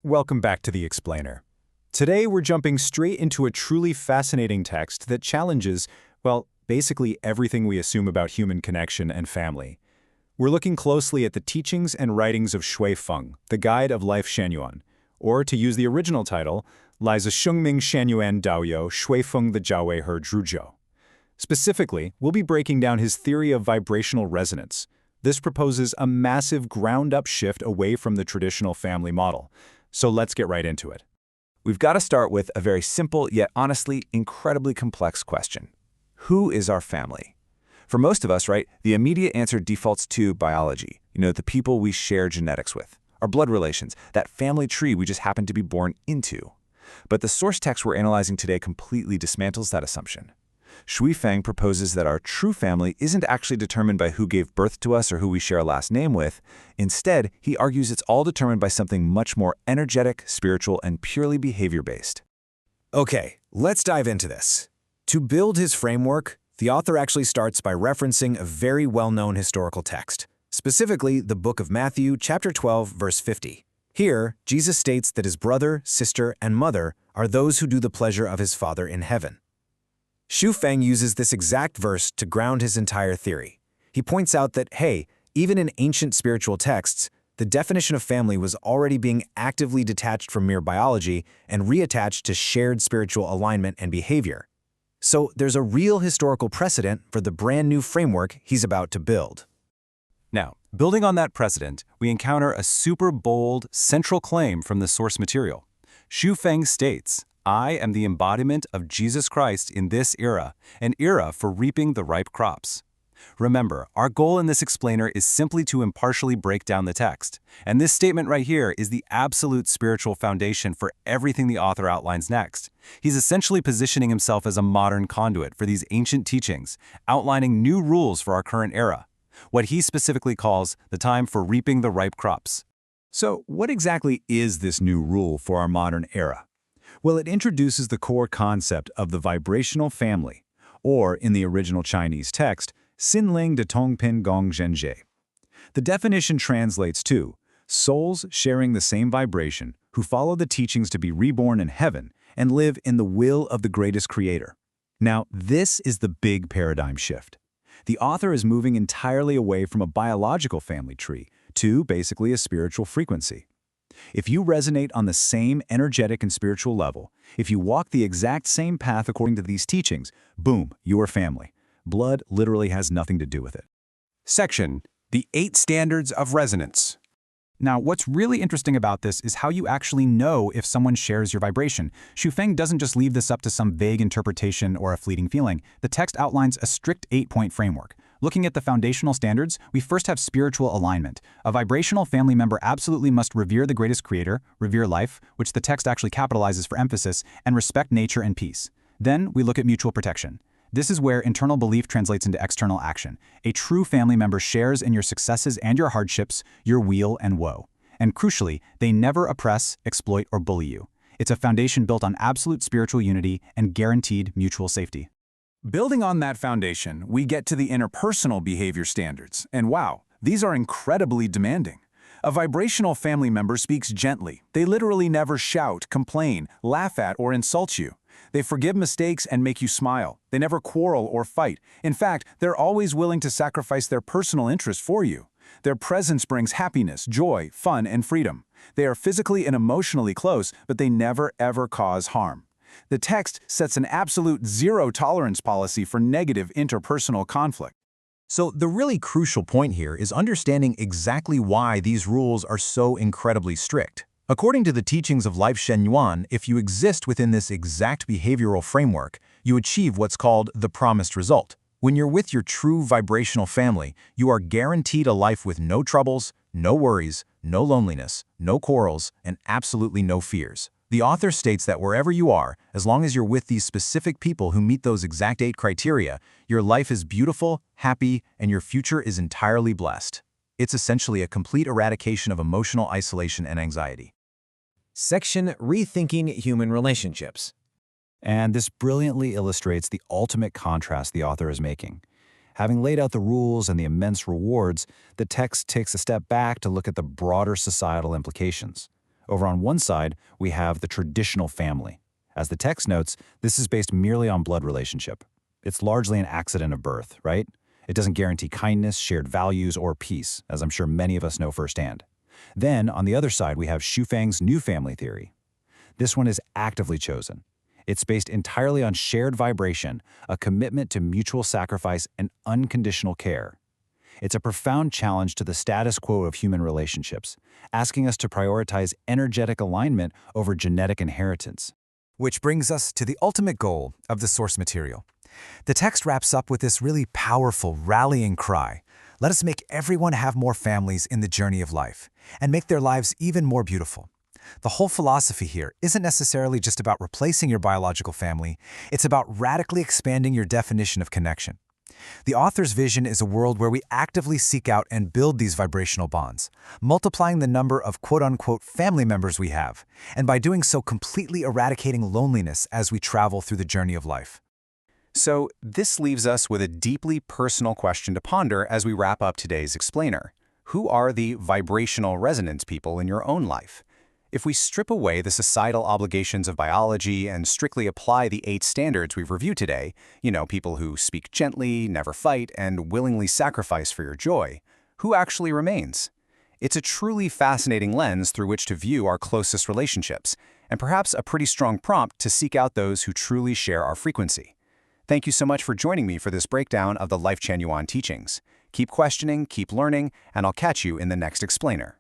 Welcome back to The Explainer. Today we're jumping straight into a truly fascinating text that challenges, well, basically everything we assume about human connection and family. We're looking closely at the teachings and writings of Shui Feng, the Guide of Life Shanyuan, or to use the original title, Lai Zhe Shengming Shanyuan Daoyou Shui Feng the Jiaowei He Zhuzhou. Specifically, we'll be breaking down his theory of vibrational resonance. This proposes a massive ground-up shift away from the traditional family model. So let's get right into it. We've got to start with a very simple, yet honestly incredibly complex question. Who is our family? For most of us, right, the immediate answer defaults to biology. The people we share genetics with, our blood relations, that family tree we just happen to be born into. But the source text we're analyzing today completely dismantles that assumption. Shui Feng proposes that our true family isn't actually determined by who gave birth to us or who we share a last name with. Instead, he argues it's all determined by something much more energetic, spiritual, and purely behavior-based. Okay, let's dive into this. To build his framework, the author actually starts by referencing a very well-known historical text, specifically the book of Matthew, chapter 12, verse 50. Here, Jesus states that his brother, sister, and mother are those who do the pleasure of his Father in heaven. Shui Feng uses this exact verse to ground his entire theory. He points out that, hey, even in ancient spiritual texts, the definition of family was already being actively detached from mere biology and reattached to shared spiritual alignment and behavior. So there's a real historical precedent for the brand new framework he's about to build. Now, building on that precedent, we encounter a super bold, central claim from the source material. Shui Feng states, "I am the embodiment of Jesus Christ in this era, an era for reaping the ripe crops." Remember, our goal in this explainer is simply to impartially break down the text, and this statement right here is the absolute spiritual foundation for everything the author outlines next. He's essentially positioning himself as a modern conduit for these ancient teachings, outlining new rules for our current era, what he specifically calls the time for reaping the ripe crops. So, what exactly is this new rule for our modern era? Well, it introduces the core concept of the vibrational family, or in the original Chinese text, Xinling de Tongpin Gong Zhenjie. The definition translates to souls sharing the same vibration who follow the teachings to be reborn in heaven and live in the will of the greatest creator. Now, this is the big paradigm shift. The author is moving entirely away from a biological family tree to basically a spiritual frequency. If you resonate on the same energetic and spiritual level, if you walk the exact same path according to these teachings, boom, you are family. Blood literally has nothing to do with it. Section: The 8 Standards of Resonance. Now, what's really interesting about this is how you actually know if someone shares your vibration. Shui Feng doesn't just leave this up to some vague interpretation or a fleeting feeling. The text outlines a strict 8-point framework. Looking at the foundational standards, we first have spiritual alignment. A vibrational family member absolutely must revere the greatest creator, revere life, which the text actually capitalizes for emphasis, and respect nature and peace. Then we look at mutual protection. This is where internal belief translates into external action. A true family member shares in your successes and your hardships, your weal and woe. And crucially, they never oppress, exploit, or bully you. It's a foundation built on absolute spiritual unity and guaranteed mutual safety. Building on that foundation, we get to the interpersonal behavior standards, and wow, these are incredibly demanding. A vibrational family member speaks gently. They literally never shout, complain, laugh at, or insult you. They forgive mistakes and make you smile. They never quarrel or fight. In fact, they're always willing to sacrifice their personal interests for you. Their presence brings happiness, joy, fun, and freedom. They are physically and emotionally close, but they never ever cause harm. The text sets an absolute zero-tolerance policy for negative interpersonal conflict. So the really crucial point here is understanding exactly why these rules are so incredibly strict. According to the teachings of Life Shanyuan, if you exist within this exact behavioral framework, you achieve what's called the promised result. When you're with your true vibrational family, you are guaranteed a life with no troubles, no worries, no loneliness, no quarrels, and absolutely no fears. The author states that wherever you are, as long as you're with these specific people who meet those exact 8 criteria, your life is beautiful, happy, and your future is entirely blessed. It's essentially a complete eradication of emotional isolation and anxiety. Section: Rethinking Human Relationships. And this brilliantly illustrates the ultimate contrast the author is making. Having laid out the rules and the immense rewards, the text takes a step back to look at the broader societal implications. Over on one side, we have the traditional family. As the text notes, this is based merely on blood relationship. It's largely an accident of birth, right? It doesn't guarantee kindness, shared values, or peace, as I'm sure many of us know firsthand. Then, on the other side, we have Xu new family theory. This one is actively chosen. It's based entirely on shared vibration, a commitment to mutual sacrifice and unconditional care. It's a profound challenge to the status quo of human relationships, asking us to prioritize energetic alignment over genetic inheritance. Which brings us to the ultimate goal of the source material. The text wraps up with this really powerful rallying cry. Let us make everyone have more families in the journey of life, and make their lives even more beautiful. The whole philosophy here isn't necessarily just about replacing your biological family, it's about radically expanding your definition of connection. The author's vision is a world where we actively seek out and build these vibrational bonds, multiplying the number of quote-unquote family members we have, and by doing so completely eradicating loneliness as we travel through the journey of life. So this leaves us with a deeply personal question to ponder as we wrap up today's explainer. Who are the vibrational resonance people in your own life? If we strip away the societal obligations of biology and strictly apply the 8 standards we've reviewed today, people who speak gently, never fight, and willingly sacrifice for your joy, who actually remains? It's a truly fascinating lens through which to view our closest relationships, and perhaps a pretty strong prompt to seek out those who truly share our frequency. Thank you so much for joining me for this breakdown of the Life Chen Yuan teachings. Keep questioning, keep learning, and I'll catch you in the next explainer.